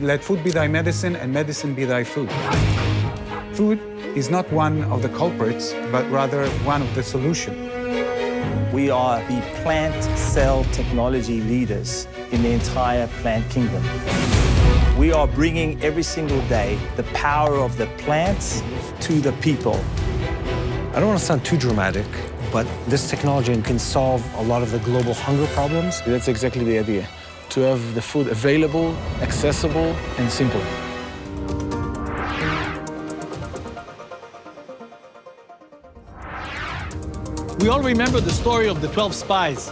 let food be thy medicine and medicine be thy food. Food is not one of the culprits, but rather one of the solution. We are the plant cell technology leaders in the entire plant kingdom. We are bringing every single day the power of the plants to the people. I don't want to sound too dramatic, but this technology can solve a lot of the global hunger problems. That's exactly the idea, to have the food available, accessible, and simple. We all remember the story of the 12 spies.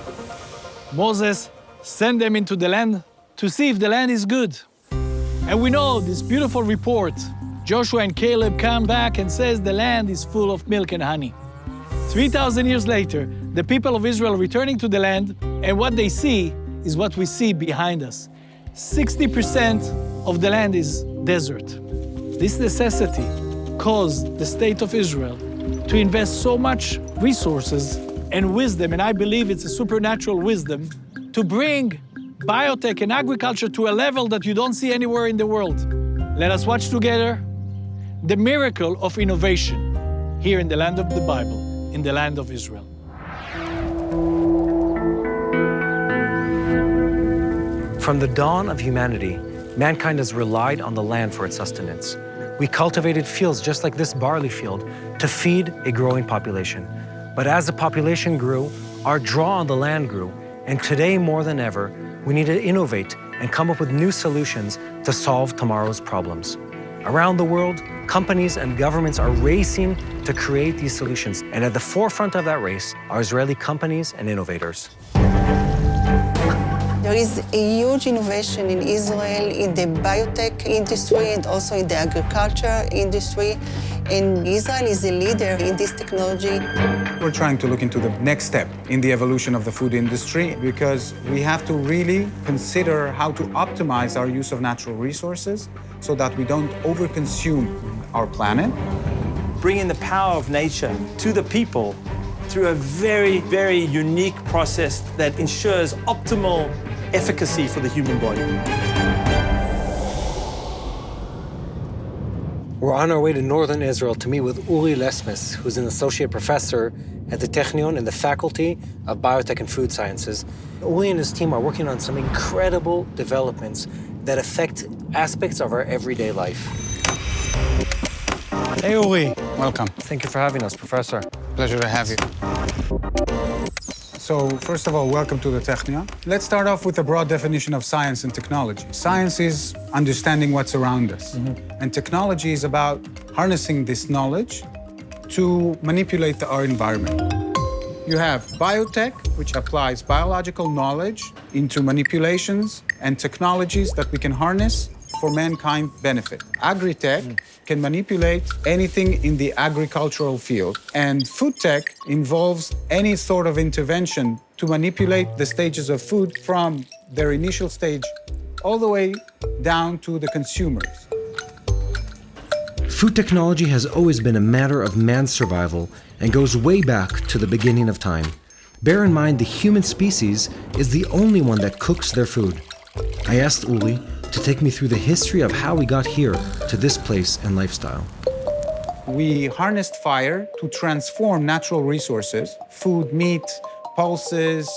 Moses sent them into the land to see if the land is good. And we know this beautiful report. Joshua and Caleb come back and says the land is full of milk and honey. 3,000 years later, the people of Israel are returning to the land, and what they see is what we see behind us. 60% of the land is desert. This necessity caused the state of Israel to invest so much resources and wisdom, and I believe it's a supernatural wisdom, to bring biotech and agriculture to a level that you don't see anywhere in the world. Let us watch together the miracle of innovation here in the land of the Bible, in the land of Israel. From the dawn of humanity, mankind has relied on the land for its sustenance. We cultivated fields just like this barley field to feed a growing population. But as the population grew, our draw on the land grew, and today more than ever, we need to innovate and come up with new solutions to solve tomorrow's problems. Around the world, companies and governments are racing to create these solutions, and at the forefront of that race are Israeli companies and innovators. There is a huge innovation in Israel in the biotech industry and also in the agriculture industry. And Israel is a leader in this technology. We're trying to look into the next step in the evolution of the food industry because we have to really consider how to optimize our use of natural resources so that we don't overconsume our planet. Bringing the power of nature to the people through a very, very unique process that ensures optimal efficacy for the human body. We're on our way to northern Israel to meet with Uri Lesmes, who's an associate professor at the Technion in the Faculty of Biotech and Food Sciences. Uri and his team are working on some incredible developments that affect aspects of our everyday life. Hey, Uri. Welcome. Thank you for having us, Professor. Pleasure to have you. So, first of all, welcome to the Technion. Let's start off with a broad definition of science and technology. Science is understanding what's around us. And technology is about harnessing this knowledge to manipulate our environment. You have biotech, which applies biological knowledge into manipulations and technologies that we can harness for mankind benefit. Agri-tech can manipulate anything in the agricultural field. And food tech involves any sort of intervention to manipulate the stages of food from their initial stage all the way down to the consumers. Food technology has always been a matter of man's survival and goes way back to the beginning of time. Bear in mind, the human species is the only one that cooks their food. I asked Uri to take me through the history of how we got here to this place and lifestyle. We harnessed fire to transform natural resources, food, meat, pulses,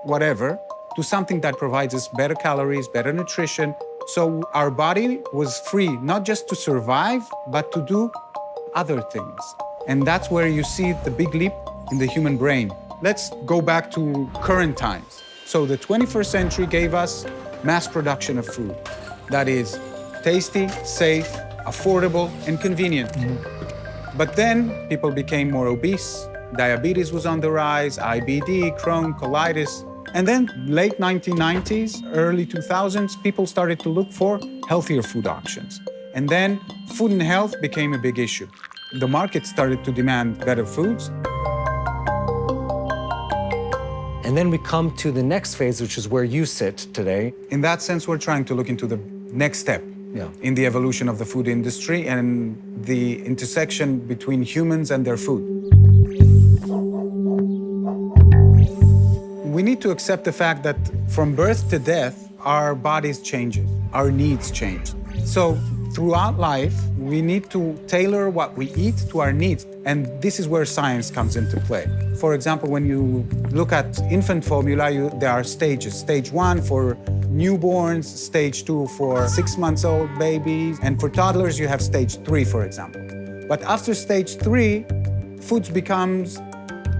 whatever, to something that provides us better calories, better nutrition. So our body was free, not just to survive, but to do other things. And that's where you see the big leap in the human brain. Let's go back to current times. So the 21st century gave us mass production of food that is tasty, safe, affordable, and convenient. But then people became more obese, diabetes was on the rise, IBD, Crohn, colitis. And then late 1990s, early 2000s, people started to look for healthier food options. And then food and health became a big issue. The market started to demand better foods. And then we come to the next phase, which is where you sit today. In that sense, we're trying to look into the next step in the evolution of the food industry and the intersection between humans and their food. We need to accept the fact that from birth to death, our bodies change. our needs changed. So throughout life, we need to tailor what we eat to our needs. And this is where science comes into play. For example, when you look at infant formula, there are stages. Stage 1 for newborns, stage 2 for 6-month-old babies, and for toddlers, you have stage 3, for example. But after stage 3, foods becomes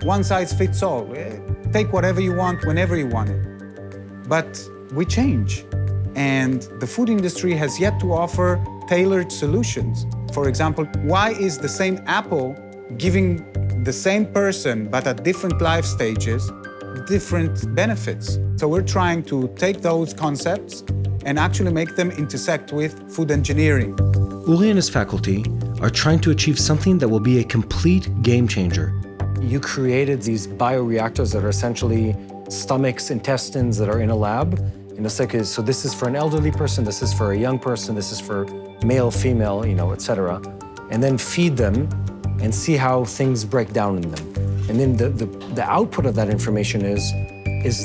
one size fits all. Take whatever you want, whenever you want it. But we change. And the food industry has yet to offer tailored solutions. For example, why is the same apple giving the same person, but at different life stages, different benefits? So we're trying to take those concepts and actually make them intersect with food engineering. Uri and his faculty are trying to achieve something that will be a complete game changer. You created these bioreactors that are essentially stomachs, intestines that are in a lab. So this is for an elderly person, this is for a young person, this is for male, female, et cetera. And then feed them and see how things break down in them. And then the output of that information is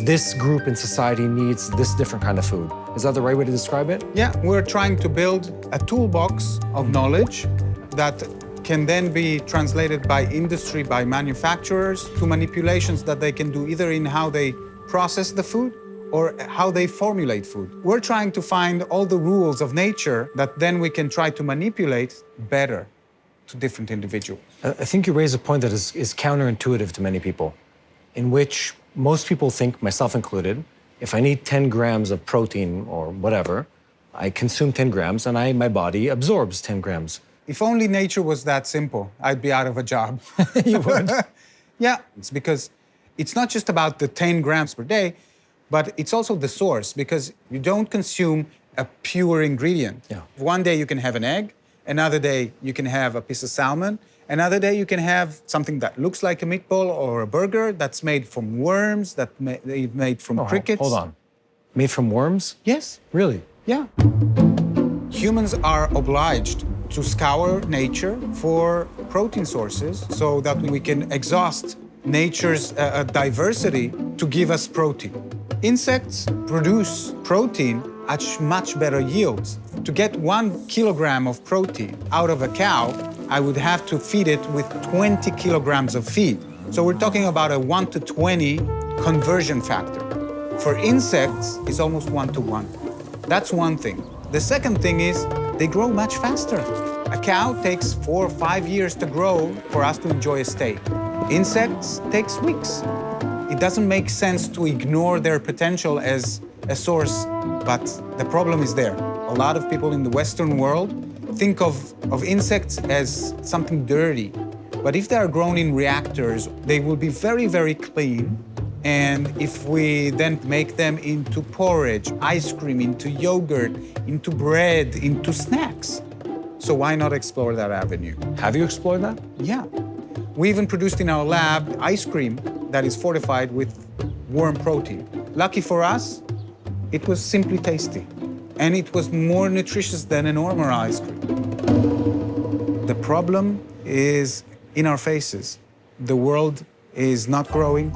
this group in society needs this different kind of food. Is that the right way to describe it? Yeah, we're trying to build a toolbox of knowledge that can then be translated by industry, by manufacturers, to manipulations that they can do either in how they process the food or how they formulate food. We're trying to find all the rules of nature that then we can try to manipulate better to different individuals. I think you raise a point that is counterintuitive to many people, in which most people think, myself included, if I need 10 grams of protein or whatever, I consume 10 grams and my body absorbs 10 grams. If only nature was that simple, I'd be out of a job. You would? Yeah, it's because it's not just about the 10 grams per day, but it's also the source, because you don't consume a pure ingredient. Yeah. One day you can have an egg, another day you can have a piece of salmon, another day you can have something that looks like a meatball or a burger that's made from worms, made from crickets. Hold on. Made from worms? Yes. Really? Yeah. Humans are obliged to scour nature for protein sources so that we can exhaust nature's diversity to give us protein. Insects produce protein at much better yields. To get 1 kilogram of protein out of a cow, I would have to feed it with 20 kilograms of feed. So we're talking about a 1 to 20 conversion factor. For insects, it's almost 1 to 1. That's one thing. The second thing is they grow much faster. A cow takes 4 or 5 years to grow for us to enjoy a steak. Insects takes weeks. It doesn't make sense to ignore their potential as a source, but the problem is there. A lot of people in the Western world think of insects as something dirty. But if they are grown in reactors, they will be very, very clean. And if we then make them into porridge, ice cream, into yogurt, into bread, into snacks, so why not explore that avenue? Have you explored that? Yeah. We even produced in our lab ice cream that is fortified with worm protein. Lucky for us, it was simply tasty. And it was more nutritious than a normal ice cream. The problem is in our faces. The world is not growing,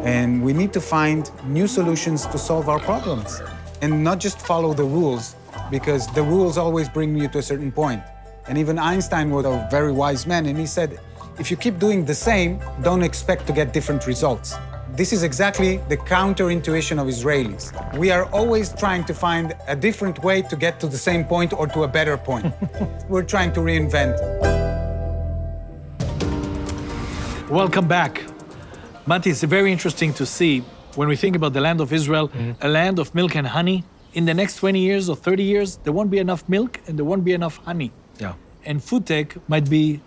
and we need to find new solutions to solve our problems. And not just follow the rules, because the rules always bring you to a certain point. And even Einstein was a very wise man, and he said, if you keep doing the same, don't expect to get different results. This is exactly the counterintuition of Israelis. We are always trying to find a different way to get to the same point or to a better point. We're trying to reinvent. Welcome back. Mati, it's very interesting to see when we think about the land of Israel, a land of milk and honey. In the next 20 years or 30 years, there won't be enough milk and there won't be enough honey. Yeah. And food tech might be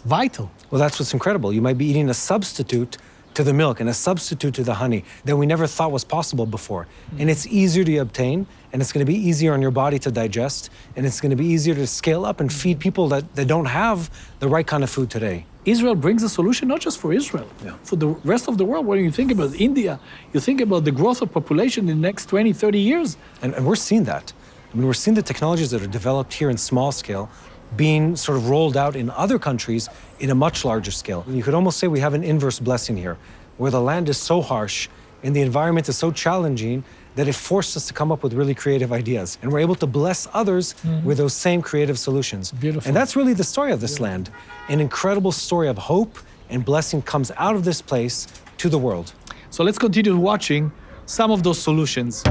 vital. Well, that's what's incredible. You might be eating a substitute to the milk and a substitute to the honey that we never thought was possible before. And it's easier to obtain, and it's going to be easier on your body to digest, and it's going to be easier to scale up and feed people that don't have the right kind of food today. Israel brings a solution not just for Israel, for the rest of the world. When you think about India, you think about the growth of population in the next 20, 30 years. And we're seeing that. I mean, we're seeing the technologies that are developed here in small scale being sort of rolled out in other countries in a much larger scale. You could almost say we have an inverse blessing here, where the land is so harsh and the environment is so challenging that it forced us to come up with really creative ideas. And we're able to bless others with those same creative solutions. Beautiful. And that's really the story of this land. An incredible story of hope and blessing comes out of this place to the world. So let's continue watching some of those solutions.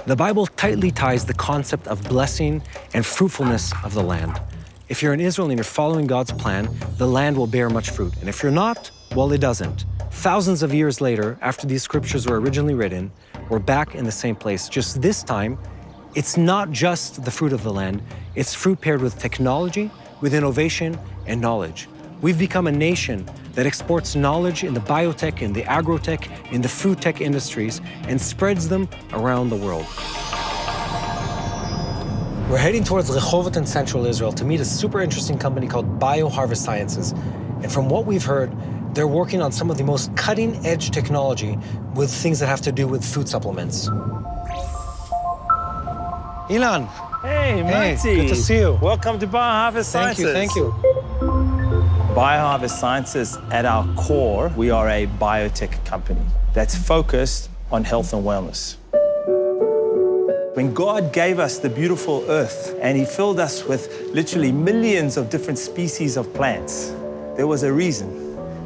The Bible tightly ties the concept of blessing and fruitfulness of the land. If you're in Israel and you're following God's plan, the land will bear much fruit. And if you're not, well, it doesn't. Thousands of years later, after these scriptures were originally written, we're back in the same place. Just this time, it's not just the fruit of the land, it's fruit paired with technology, with innovation and knowledge. We've become a nation that exports knowledge in the biotech, in the agrotech, in the food tech industries, and spreads them around the world. We're heading towards Rehovot in central Israel to meet a super interesting company called BioHarvest Sciences. And from what we've heard, they're working on some of the most cutting-edge technology with things that have to do with food supplements. Ilan. Hey, Mati. Good to see you. Welcome to BioHarvest Sciences. Thank you. BioHarvest Sciences, at our core, we are a biotech company that's focused on health and wellness. When God gave us the beautiful earth and He filled us with literally millions of different species of plants, there was a reason.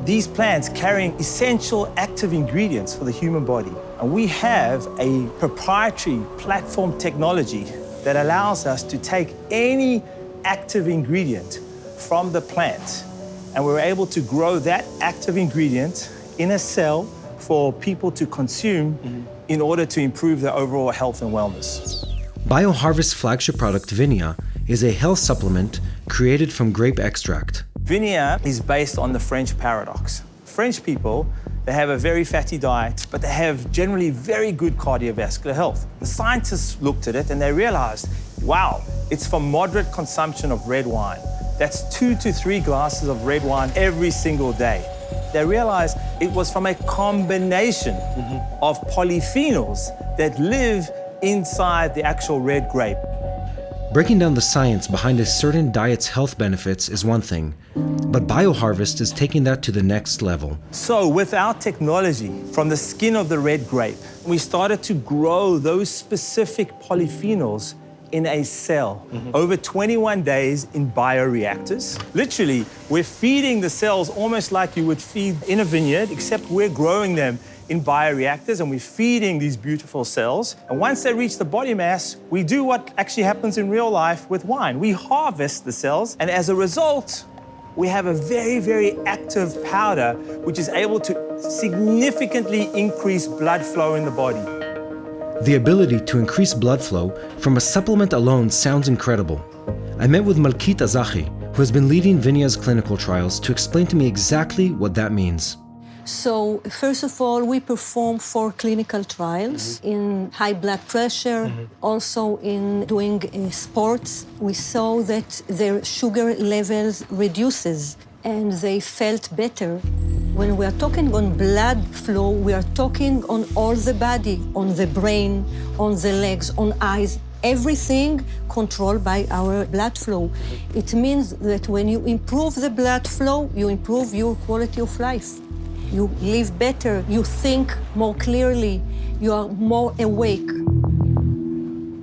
These plants carrying essential active ingredients for the human body. And we have a proprietary platform technology that allows us to take any active ingredient from the plant, and we're able to grow that active ingredient in a cell for people to consume in order to improve their overall health and wellness. BioHarvest's flagship product, Vinia, is a health supplement created from grape extract. Vinia is based on the French paradox. French people, they have a very fatty diet, but they have generally very good cardiovascular health. The scientists looked at it and they realized, wow, it's from moderate consumption of red wine. That's 2 to 3 glasses of red wine every single day. They realized it was from a combination of polyphenols that live inside the actual red grape. Breaking down the science behind a certain diet's health benefits is one thing, but BioHarvest is taking that to the next level. So with our technology, from the skin of the red grape, we started to grow those specific polyphenols in a cell over 21 days in bioreactors. Literally, we're feeding the cells almost like you would feed in a vineyard, except we're growing them in bioreactors and we're feeding these beautiful cells. And once they reach the body mass, we do what actually happens in real life with wine. We harvest the cells, and as a result, we have a very, very active powder which is able to significantly increase blood flow in the body. The ability to increase blood flow from a supplement alone sounds incredible. I met with Malkit Azachi, who has been leading Vinia's clinical trials, to explain to me exactly what that means. So, first of all, we perform 4 clinical trials in high blood pressure, also in doing sports. We saw that their sugar levels reduces and they felt better. When we are talking on blood flow, we are talking on all the body, on the brain, on the legs, on eyes, everything controlled by our blood flow. It means that when you improve the blood flow, you improve your quality of life. You live better, you think more clearly, you are more awake.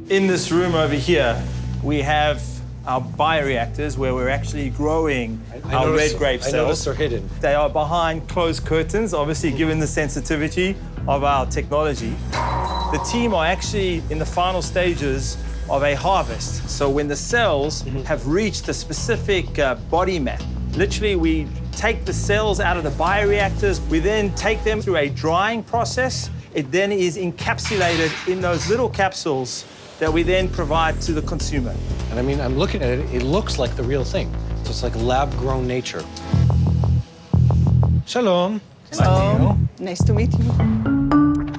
In this room over here, we have our bioreactors where we're actually growing our red grape cells. I noticed they're hidden. They are behind closed curtains, obviously given the sensitivity of our technology. The team are actually in the final stages of a harvest. So when the cells have reached a specific body mass, literally we take the cells out of the bioreactors, we then take them through a drying process. It then is encapsulated in those little capsules that we then provide to the consumer. And I mean, I'm looking at it, it looks like the real thing. So it's like lab-grown nature. Shalom. Hello. Nice to meet you.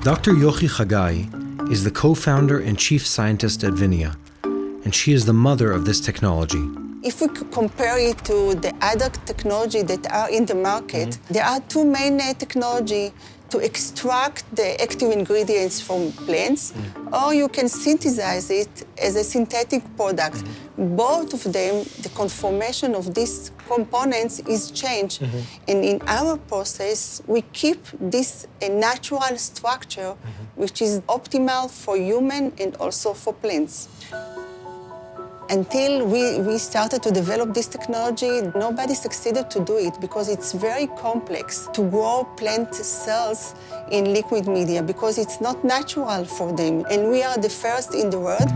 Dr. Yochi Chagai is the co-founder and chief scientist at Vinia, and she is the mother of this technology. If we compare it to the other technology that are in the market, there are 2 main technology to extract the active ingredients from plants, or you can synthesize it as a synthetic product. Both of them, the conformation of these components is changed. And in our process, we keep this a natural structure, which is optimal for human and also for plants. Until we started to develop this technology, nobody succeeded to do it because it's very complex to grow plant cells in liquid media because it's not natural for them. And we are the first in the world.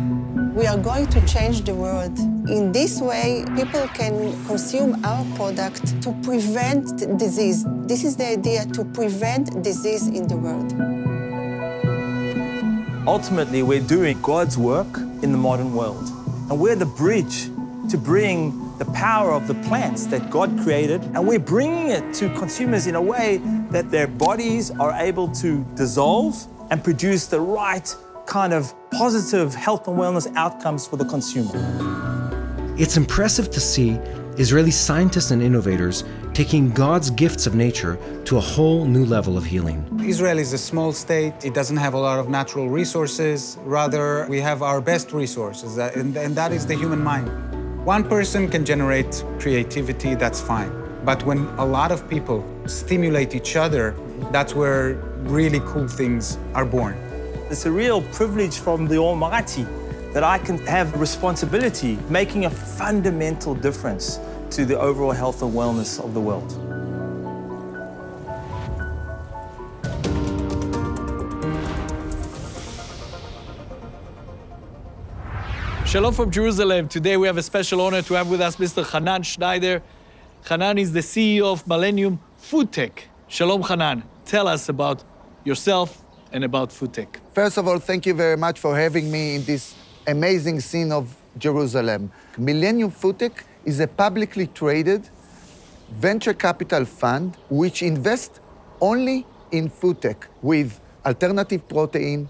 We are going to change the world. In this way, people can consume our product to prevent disease. This is the idea, to prevent disease in the world. Ultimately, we're doing God's work in the modern world. And we're the bridge to bring the power of the plants that God created, and we're bringing it to consumers in a way that their bodies are able to dissolve and produce the right kind of positive health and wellness outcomes for the consumer. It's impressive to see Israeli scientists and innovators taking God's gifts of nature to a whole new level of healing. Israel is a small state. It doesn't have a lot of natural resources. Rather, we have our best resources, and that is the human mind. One person can generate creativity, that's fine. But when a lot of people stimulate each other, that's where really cool things are born. It's a real privilege from the Almighty that I can have responsibility, making a fundamental difference to the overall health and wellness of the world. Shalom from Jerusalem. Today we have a special honor to have with us Mr. Hanan Schneider. Hanan is the CEO of Millennium Food Tech. Shalom, Hanan. Tell us about yourself and about Food Tech. First of all, thank you very much for having me in this amazing scene of Jerusalem. Millennium Food Tech is a publicly traded venture capital fund which invests only in food tech with alternative protein,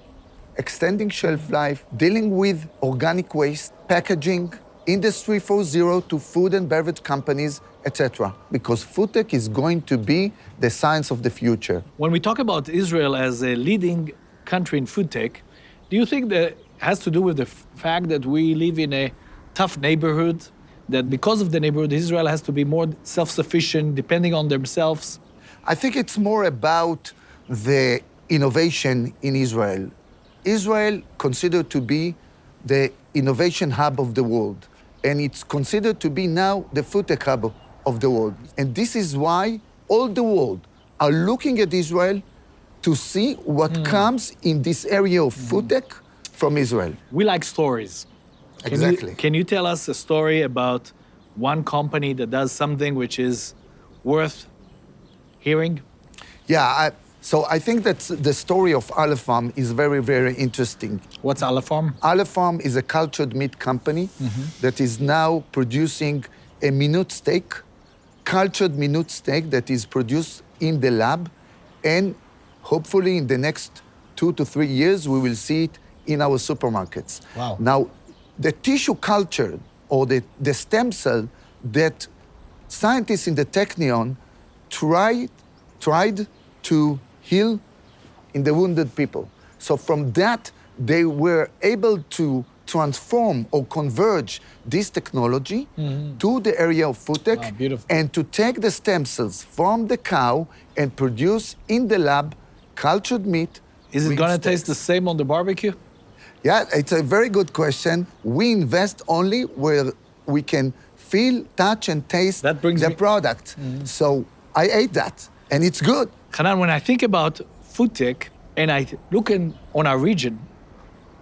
extending shelf life, dealing with organic waste, packaging, Industry 4.0 to food and beverage companies, etc. Because food tech is going to be the science of the future. When we talk about Israel as a leading country in food tech, do you think that has to do with the fact that we live in a tough neighborhood, that because of the neighborhood, Israel has to be more self-sufficient, depending on themselves? I think it's more about the innovation in Israel. Israel considered to be the innovation hub of the world, and it's considered to be now the food tech hub of the world. And this is why all the world are looking at Israel to see what comes in this area of food tech from Israel. We like stories. Exactly. Can you tell us a story about one company that does something which is worth hearing? Yeah, so I think that the story of Aleph Farm is very, very interesting. What's Aleph Farm? Aleph Farm is a cultured meat company that is now producing a minute steak, cultured minute steak that is produced in the lab, and hopefully in the next 2 to 3 years, we will see it in our supermarkets. Wow. Now, the tissue culture or the stem cell that scientists in the Technion tried to heal in the wounded people. So from that, they were able to transform or converge this technology to the area of food tech and to take the stem cells from the cow and produce in the lab cultured meat. Is it going to taste the same on the barbecue? Yeah, it's a very good question. We invest only where we can feel, touch, and taste the product. So I ate that, and it's good. Hanan, when I think about food tech and I look on our region,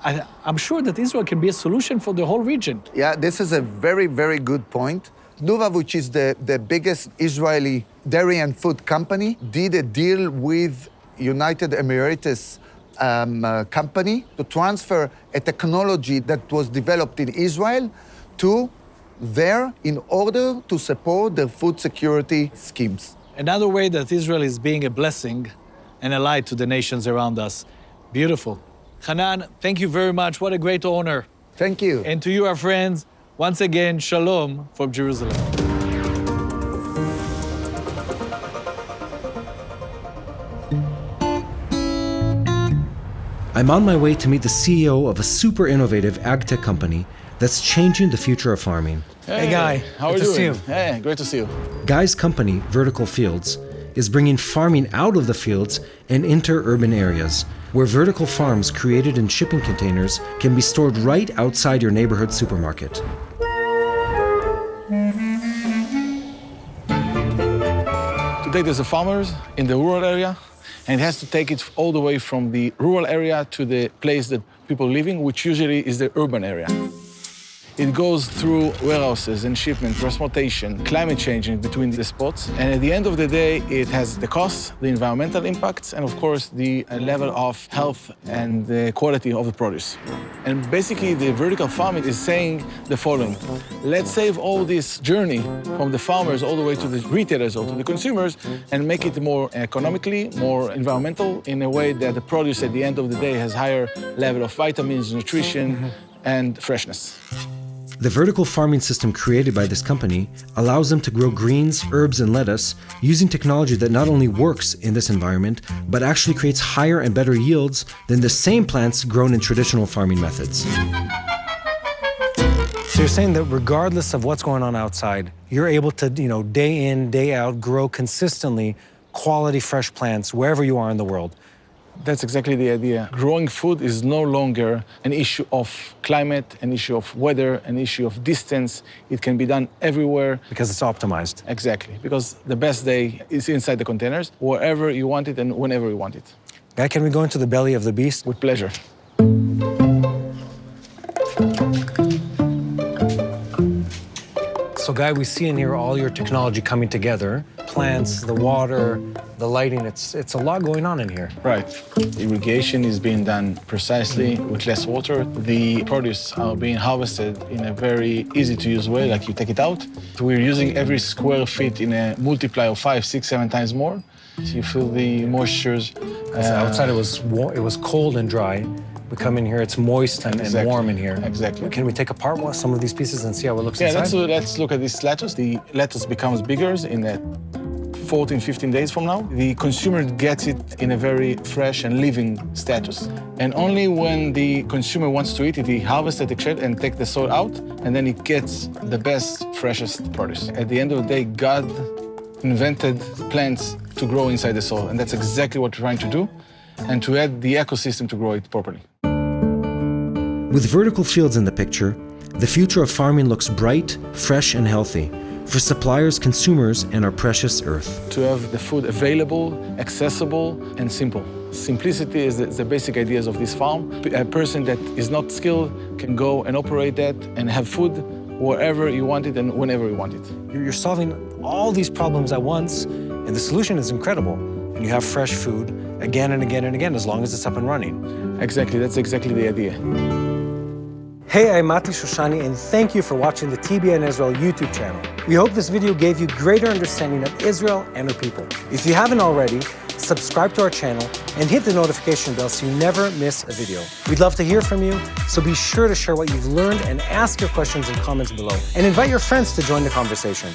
I'm sure that Israel can be a solution for the whole region. Yeah, this is a very, very good point. Tnuva, which is the biggest Israeli dairy and food company, did a deal with United Emirates company to transfer a technology that was developed in Israel to there in order to support their food security schemes. Another way that Israel is being a blessing and a light to the nations around us. Beautiful. Hanan, thank you very much. What a great honor. Thank you. And to you, our friends, once again, shalom from Jerusalem. I'm on my way to meet the CEO of a super innovative ag tech company that's changing the future of farming. Hey, Guy. How are Good you to see doing? you. Hey, great to see you. Guy's company, Vertical Fields, is bringing farming out of the fields and into urban areas, where vertical farms created in shipping containers can be stored right outside your neighborhood supermarket. Today there's a farmers in the rural area, and it has to take it all the way from the rural area to the place that people are living, which usually is the urban area. It goes through warehouses and shipment, transportation, climate changing between the spots. And at the end of the day, it has the costs, the environmental impacts, and of course, the level of health and the quality of the produce. And basically, the vertical farming is saying the following: let's save all this journey from the farmers all the way to the retailers or to the consumers and make it more economically, more environmental, in a way that the produce at the end of the day has higher level of vitamins, nutrition, and freshness. The vertical farming system created by this company allows them to grow greens, herbs, and lettuce using technology that not only works in this environment, but actually creates higher and better yields than the same plants grown in traditional farming methods. So you're saying that regardless of what's going on outside, you're able to, day in, day out, grow consistently quality fresh plants wherever you are in the world. That's exactly the idea. Growing food is no longer an issue of climate, an issue of weather, an issue of distance. It can be done everywhere. Because it's optimized. Exactly, because the best day is inside the containers, wherever you want it and whenever you want it. Guy, can we go into the belly of the beast? With pleasure. So Guy, we see in here all your technology coming together. Plants, the water, the lighting, it's a lot going on in here. Right. Irrigation is being done precisely with less water. The produce are being harvested in a very easy-to-use way, like you take it out. We're using every square feet in a multiply of 5, 6, 7 times more. So you feel the moistures. Outside it was cold and dry. We come in here, it's moist and warm in here. Exactly. Can we take apart some of these pieces and see how it looks inside? Yeah, let's look at this lettuce. The lettuce becomes bigger in 14, 15 days from now. The consumer gets it in a very fresh and living status. And only when the consumer wants to eat it, he harvests it and takes the soil out, and then he gets the best, freshest produce. At the end of the day, God invented plants to grow inside the soil, and that's exactly what we're trying to do, and to add the ecosystem to grow it properly. With vertical fields in the picture, the future of farming looks bright, fresh, and healthy for suppliers, consumers, and our precious earth. To have the food available, accessible, and simple. Simplicity is the basic ideas of this farm. A person that is not skilled can go and operate that and have food wherever you want it and whenever you want it. You're solving all these problems at once, and the solution is incredible. And you have fresh food again and again and again, as long as it's up and running. Exactly, that's exactly the idea. Hey, I'm Mati Shoshani, and thank you for watching the TBN Israel YouTube channel. We hope this video gave you greater understanding of Israel and her people. If you haven't already, subscribe to our channel and hit the notification bell so you never miss a video. We'd love to hear from you, so be sure to share what you've learned and ask your questions in comments below. And invite your friends to join the conversation.